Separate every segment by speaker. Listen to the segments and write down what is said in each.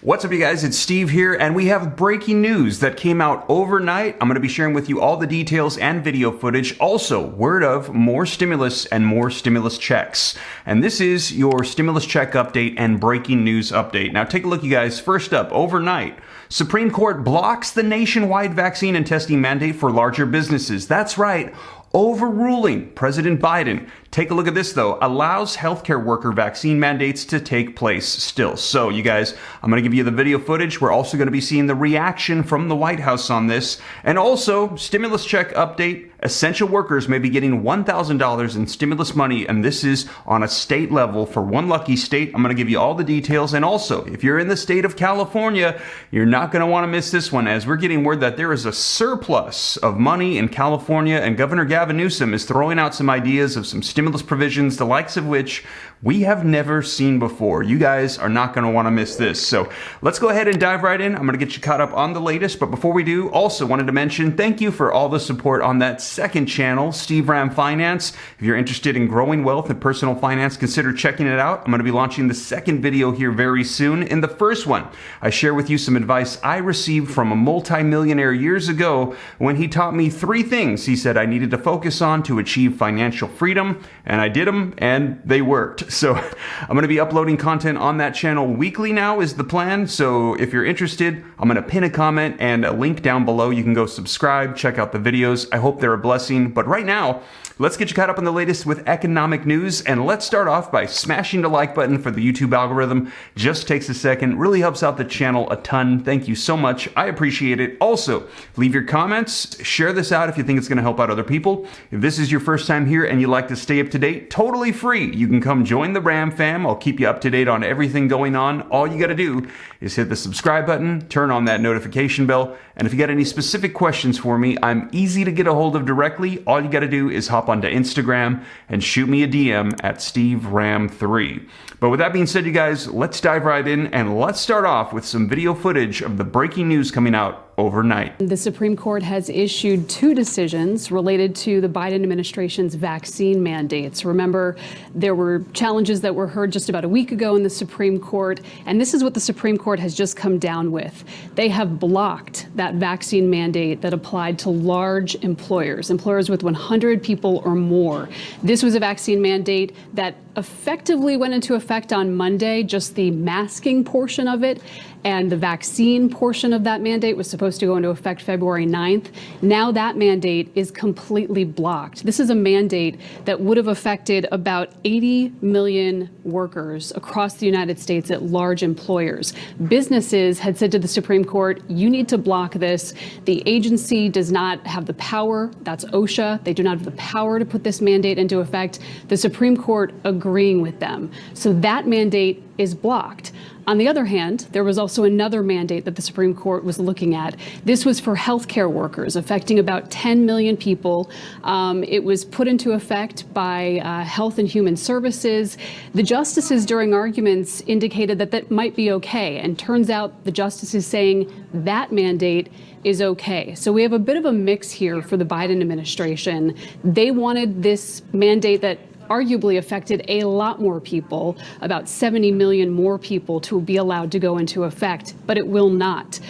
Speaker 1: What's up, you guys? It's Steve here, and we have breaking news that came out overnight. I'm going to be sharing with you all the details and video footage. Also, word of more stimulus and more stimulus checks. And this is your stimulus check update and breaking news update. Now, take a look, you guys. First up, overnight, Supreme Court blocks the nationwide vaccine and testing mandate for larger businesses. That's right, overruling President Biden. Take a look at this, though. Allows healthcare worker vaccine mandates to take place still. So, you guys, I'm going to give you the video footage. We're also going to be seeing the reaction from the White House on this. And also, stimulus check update. Essential workers may be getting $1,000 in stimulus money, and this is on a state level for one lucky state. I'm going to give you all the details. And also, if you're in the state of California, you're not going to want to miss this one, as we're getting word that there is a surplus of money in California, and Governor Gavin Newsom is throwing out some ideas of some stimulus provisions, the likes of which we have never seen before. You guys are not going to want to miss this. So let's go ahead and dive right in. I'm going to get you caught up on the latest. But before we do, also wanted to mention thank you for all the support on that second channel, Steve Ram Finance. If you're interested in growing wealth and personal finance, consider checking it out. I'm going to be launching the second video here very soon. In the first one, I share with you some advice I received from a multimillionaire years ago when he taught me 3 things he said I needed to focus on to achieve financial freedom, and I did them, and they worked. So I'm going to be uploading content on that channel weekly now is the plan. So if you're interested, I'm going to pin a comment and a link down below. You can go subscribe, check out the videos. I hope they're a blessing. But right now, let's get you caught up on the latest with economic news. And let's start off by smashing the like button for the YouTube algorithm. Just takes a second, really helps out the channel a ton. Thank you so much. I appreciate it. Also, leave your comments, share this out if you think it's going to help out other people. If this is your first time here and you like to stay up to date, totally free. You can come join the Ram fam. I'll keep you up to date on everything going on. All you got to do is hit the subscribe button, turn on that notification bell, and if you got any specific questions for me, I'm easy to get a hold of directly. All you got to do is hop onto Instagram and shoot me a DM at SteveRam3. But with that being said, you guys, let's dive right in and let's start off with some video footage of the breaking news coming out overnight.
Speaker 2: The Supreme Court has issued 2 decisions related to the Biden administration's vaccine mandates. Remember, there were challenges that were heard just about a week ago in the Supreme Court, and this is what the Supreme Court has just come down with. They have blocked that vaccine mandate that applied to large employers with 100 people or more. This was a vaccine mandate that effectively went into effect on Monday, just the masking portion of it, and the vaccine portion of that mandate was supposed to go into effect February 9th. Now that mandate is completely blocked. This is a mandate that would have affected about 80 million workers across the United States at large employers. Businesses had said to the Supreme Court, you need to block this. The agency does not have the power. That's OSHA. They do not have the power to put this mandate into effect. The Supreme Court agreeing with them. So that mandate is blocked. On the other hand, there was also another mandate that the Supreme Court was looking at. This was for healthcare workers, affecting about 10 million people. It was put into effect by Health and Human Services. The justices during arguments indicated that that might be okay, and turns out the justices saying that mandate is okay. So we have a bit of a mix here for the Biden administration. They wanted this mandate that arguably affected a lot more people, about 70 million more people, to be allowed to go into effect, but it will not.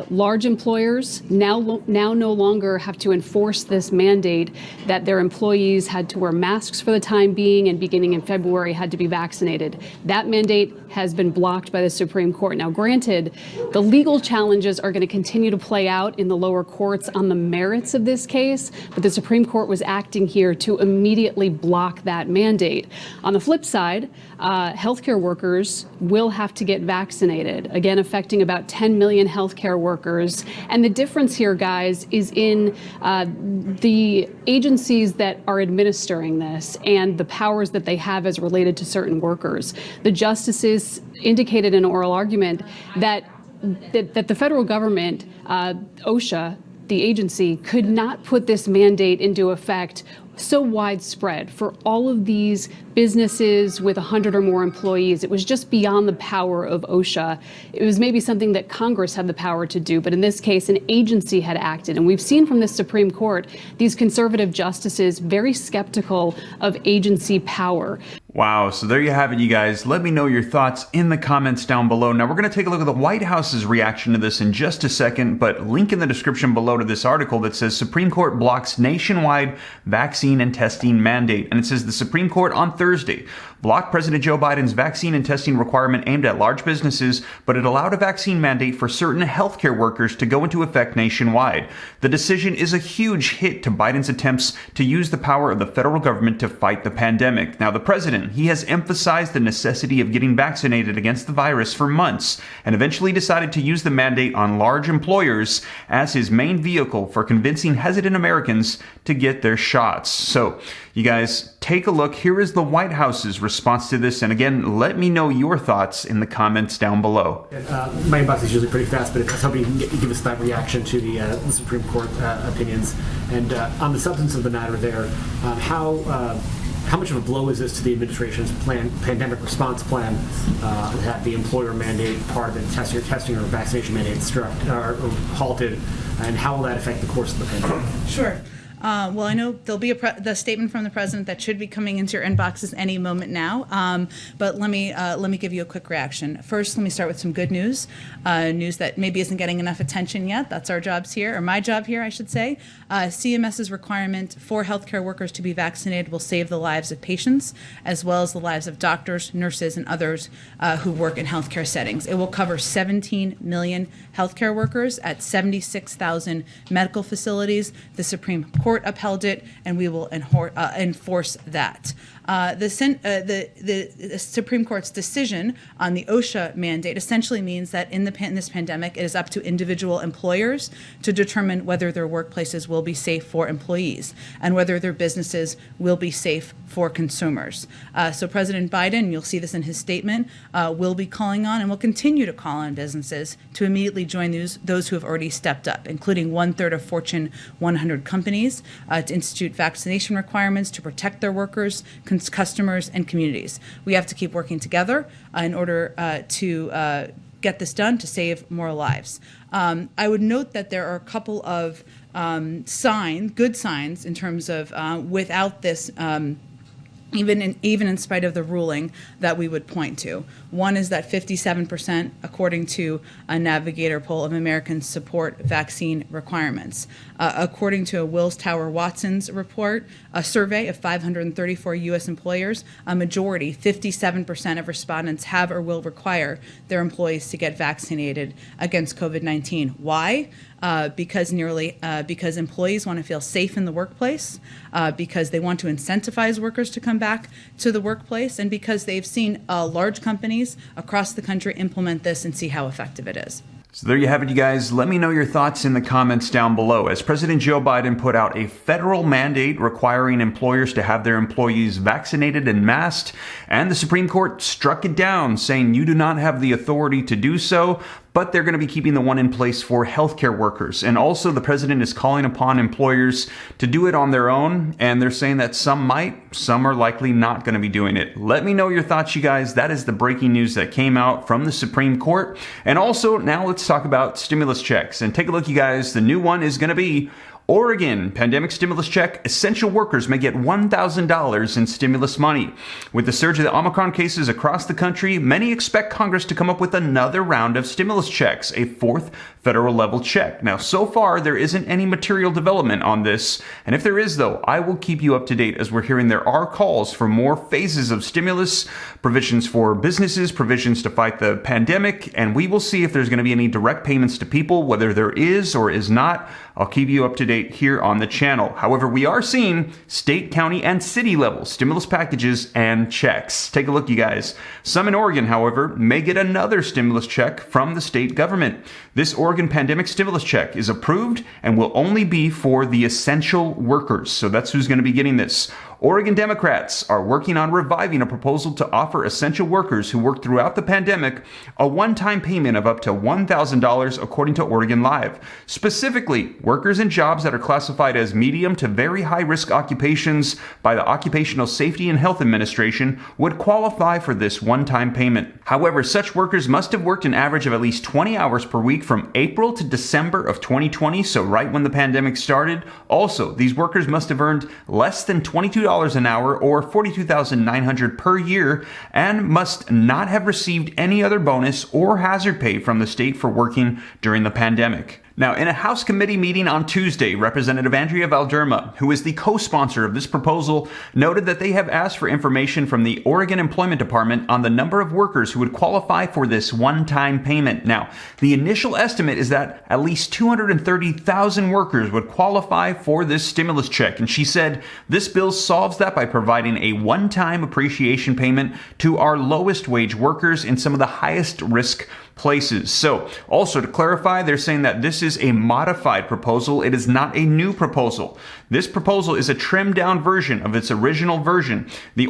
Speaker 2: Large employers now no longer have to enforce this mandate that their employees had to wear masks for the time being, and beginning in February had to be vaccinated. That mandate has been blocked by the Supreme Court. Now, granted, the legal challenges are going to continue to play out in the lower courts on the merits of this case, but the Supreme Court was acting here to immediately block that mandate. On the flip side, healthcare workers will have to get vaccinated, again affecting about 10 million healthcare workers. And the difference here, guys, is in the agencies that are administering this and the powers that they have as related to certain workers. The justices indicated in oral argument that the federal government, OSHA, the agency, could not put this mandate into effect so widespread for all of these businesses with 100 or more employees. It was just beyond the power of OSHA. It was maybe something that Congress had the power to do, but in this case, an agency had acted. And we've seen from the Supreme Court, these conservative justices very skeptical of agency power.
Speaker 1: Wow, so there you have it, you guys. Let me know your thoughts in the comments down below. Now, we're going to take a look at the White House's reaction to this in just a second, but link in the description below to this article that says Supreme Court blocks nationwide vaccine and testing mandate. And it says the Supreme Court on Thursday blocked President Joe Biden's vaccine and testing requirement aimed at large businesses, but it allowed a vaccine mandate for certain healthcare workers to go into effect nationwide. The decision is a huge hit to Biden's attempts to use the power of the federal government to fight the pandemic. Now, the president, he has emphasized the necessity of getting vaccinated against the virus for months and eventually decided to use the mandate on large employers as his main vehicle for convincing hesitant Americans to get their shots. So, you guys, take a look. Here is the White House's response to this. And again, let me know your thoughts in the comments down below.
Speaker 3: My inbox is usually pretty fast, but I was hoping you can give us that reaction to the Supreme Court opinions. And on the substance of the matter there, how much of a blow is this to the administration's pandemic response plan that the employer mandate part of the testing or vaccination mandate struck or halted, and how will that affect the course of the pandemic?
Speaker 4: Sure. Well, I know there'll be the statement from the president that should be coming into your inboxes any moment now. But let me give you a quick reaction. First, let me start with some good news, news that maybe isn't getting enough attention yet. That's our jobs here, or my job here, I should say. CMS's requirement for healthcare workers to be vaccinated will save the lives of patients, as well as the lives of doctors, nurses, and others who work in healthcare settings. It will cover 17 million healthcare workers at 76,000 medical facilities. The Supreme Court upheld it, and we will enforce that. The Supreme Court's decision on the OSHA mandate essentially means that in this pandemic, it is up to individual employers to determine whether their workplaces will be safe for employees and whether their businesses will be safe for consumers. So President Biden, you'll see this in his statement, will be calling on and will continue to call on businesses to immediately join those who have already stepped up, including 1/3 of Fortune 100 companies, to institute vaccination requirements to protect their workers, customers, and communities. We have to keep working together in order to get this done to save more lives. I would note that there are a couple of good signs in terms of without this even in spite of the ruling that we would point to. One is that 57%, according to a Navigator poll of Americans, support vaccine requirements. According to a Wills Tower Watson's report, a survey of 534 U.S. employers, a majority, 57% of respondents have or will require their employees to get vaccinated against COVID-19. Why? Because employees want to feel safe in the workplace, because they want to incentivize workers to come back to the workplace, and because they've seen large companies across the country implement this and see how effective it is.
Speaker 1: So there you have it, you guys. Let me know your thoughts in the comments down below. As President Joe Biden put out a federal mandate requiring employers to have their employees vaccinated and masked, and the Supreme Court struck it down, saying you do not have the authority to do so, but they're going to be keeping the one in place for healthcare workers. And also the president is calling upon employers to do it on their own, and they're saying that some might, some are likely not going to be doing it. Let me know your thoughts, you guys. That is the breaking news that came out from the Supreme Court. And also, now let's talk about stimulus checks. And take a look, you guys. The new one is going to be Oregon pandemic stimulus check. Essential workers may get $1,000 in stimulus money. With the surge of the Omicron cases across the country, many expect Congress to come up with another round of stimulus checks, a fourth federal level check. Now, so far, there isn't any material development on this. And if there is, though, I will keep you up to date as we're hearing there are calls for more phases of stimulus, provisions for businesses, provisions to fight the pandemic, and we will see if there's going to be any direct payments to people, whether there is or is not. I'll keep you up to date here on the channel. However, we are seeing state, county, and city level stimulus packages and checks. Take a look, you guys. Some in Oregon, however, may get another stimulus check from the state government. This Oregon pandemic stimulus check is approved and will only be for the essential workers. So that's who's going to be getting this. Oregon Democrats are working on reviving a proposal to offer essential workers who worked throughout the pandemic a one-time payment of up to $1,000, according to Oregon Live. Specifically, workers in jobs that are classified as medium to very high-risk occupations by the Occupational Safety and Health Administration would qualify for this one-time payment. However, such workers must have worked an average of at least 20 hours per week from April to December of 2020, so right when the pandemic started. Also, these workers must have earned less than $22 an hour or $42,900 per year and must not have received any other bonus or hazard pay from the state for working during the pandemic. Now, in a House committee meeting on Tuesday, Representative Andrea Valderma, who is the co-sponsor of this proposal, noted that they have asked for information from the Oregon Employment Department on the number of workers who would qualify for this one-time payment. Now, the initial estimate is that at least 230,000 workers would qualify for this stimulus check, and she said this bill solves that by providing a one-time appreciation payment to our lowest wage workers in some of the highest risk places. So, also to clarify, they're saying that this is a modified proposal. It is not a new proposal. This proposal is a trimmed down version of its original version. The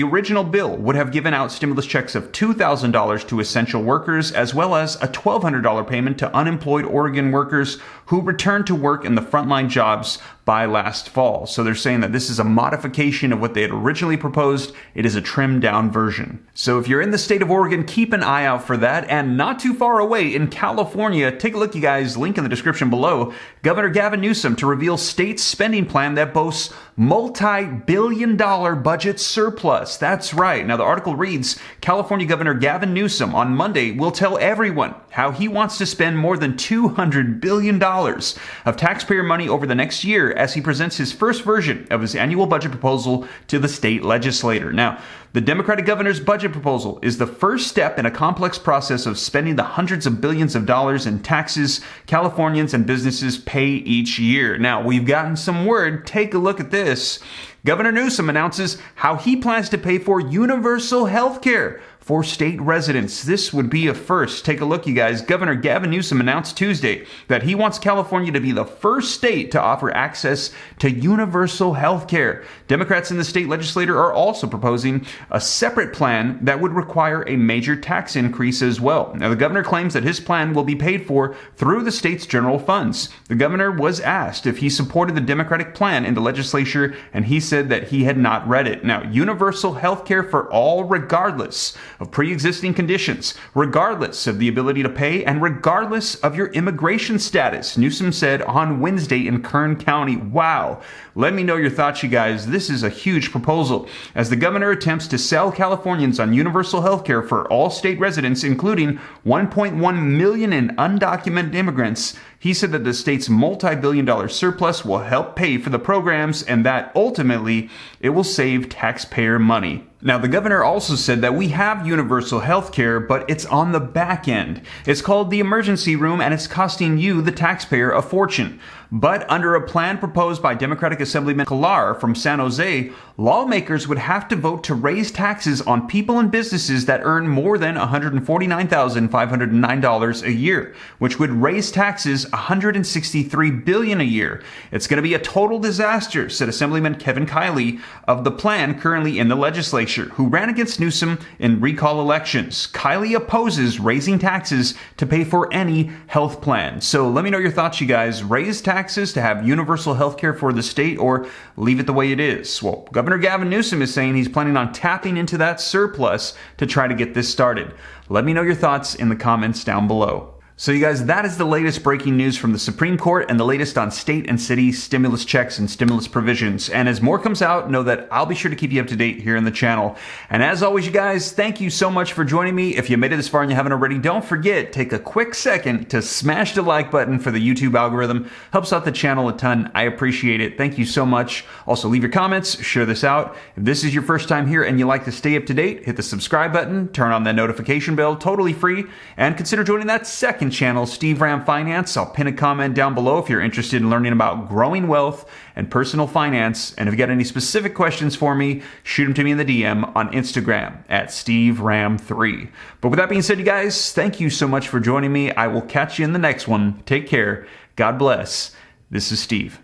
Speaker 1: original bill would have given out stimulus checks of $2,000 to essential workers, as well as a $1,200 payment to unemployed Oregon workers who returned to work in the frontline jobs by last fall. So they're saying that this is a modification of what they had originally proposed. It is a trimmed down version. So if you're in the state of Oregon, keep an eye out for that. And not too far away in California, take a look, you guys, link in the description below, Governor Gavin Newsom to reveal state spending plan that boasts multi-billion-dollar budget surplus. That's right. Now the article reads, California Governor Gavin Newsom on Monday will tell everyone how he wants to spend more than $200 billion of taxpayer money over the next year as he presents his first version of his annual budget proposal to the state legislature. Now, the Democratic governor's budget proposal is the first step in a complex process of spending the hundreds of billions of dollars in taxes Californians and businesses pay each year. Now, we've gotten some word. Take a look at this. Governor Newsom announces how he plans to pay for universal health care for state residents. This would be a first. Take a look, you guys. Governor Gavin Newsom announced Tuesday that he wants California to be the first state to offer access to universal health care. Democrats in the state legislature are also proposing a separate plan that would require a major tax increase as well. Now, the governor claims that his plan will be paid for through the state's general funds. The governor was asked if he supported the Democratic plan in the legislature, and he said that he had not read it. Now, universal health care for all, regardless of pre-existing conditions, regardless of the ability to pay, and regardless of your immigration status, Newsom said on Wednesday in Kern County. Wow. Let me know your thoughts, you guys. This is a huge proposal as the governor attempts to sell Californians on universal health care for all state residents, including 1.1 million in undocumented immigrants. He said that the state's multi-billion-dollar surplus will help pay for the programs and that ultimately it will save taxpayer money. Now, the governor also said that we have universal health care, but it's on the back end. It's called the emergency room and it's costing you, the taxpayer, a fortune. But under a plan proposed by Democratic Assemblyman Killar from San Jose, lawmakers would have to vote to raise taxes on people and businesses that earn more than $149,509 a year, which would raise taxes $163 billion a year. It's going to be a total disaster, said Assemblyman Kevin Kiley of the plan currently in the legislature, who ran against Newsom in recall elections. Kiley opposes raising taxes to pay for any health plan. So let me know your thoughts, you guys. Raise taxes to have universal health care for the state or leave it the way it is? Well, Governor Gavin Newsom is saying he's planning on tapping into that surplus to try to get this started. Let me know your thoughts in the comments down below. So you guys, that is the latest breaking news from the Supreme Court and the latest on state and city stimulus checks and stimulus provisions. And as more comes out, know that I'll be sure to keep you up to date here in the channel. And as always, you guys, thank you so much for joining me. If you made it this far and you haven't already, don't forget, take a quick second to smash the like button for the YouTube algorithm. Helps out the channel a ton. I appreciate it. Thank you so much. Also, leave your comments, share this out. If this is your first time here and you like to stay up to date, hit the subscribe button, turn on that notification bell, totally free, and consider joining that second channel, Steve Ram Finance. I'll pin a comment down below if you're interested in learning about growing wealth and personal finance. And if you got any specific questions for me, shoot them to me in the DM on Instagram at SteveRam3. But with that being said, you guys, thank you so much for joining me. I will catch you in the next one. Take care. God bless. This is Steve.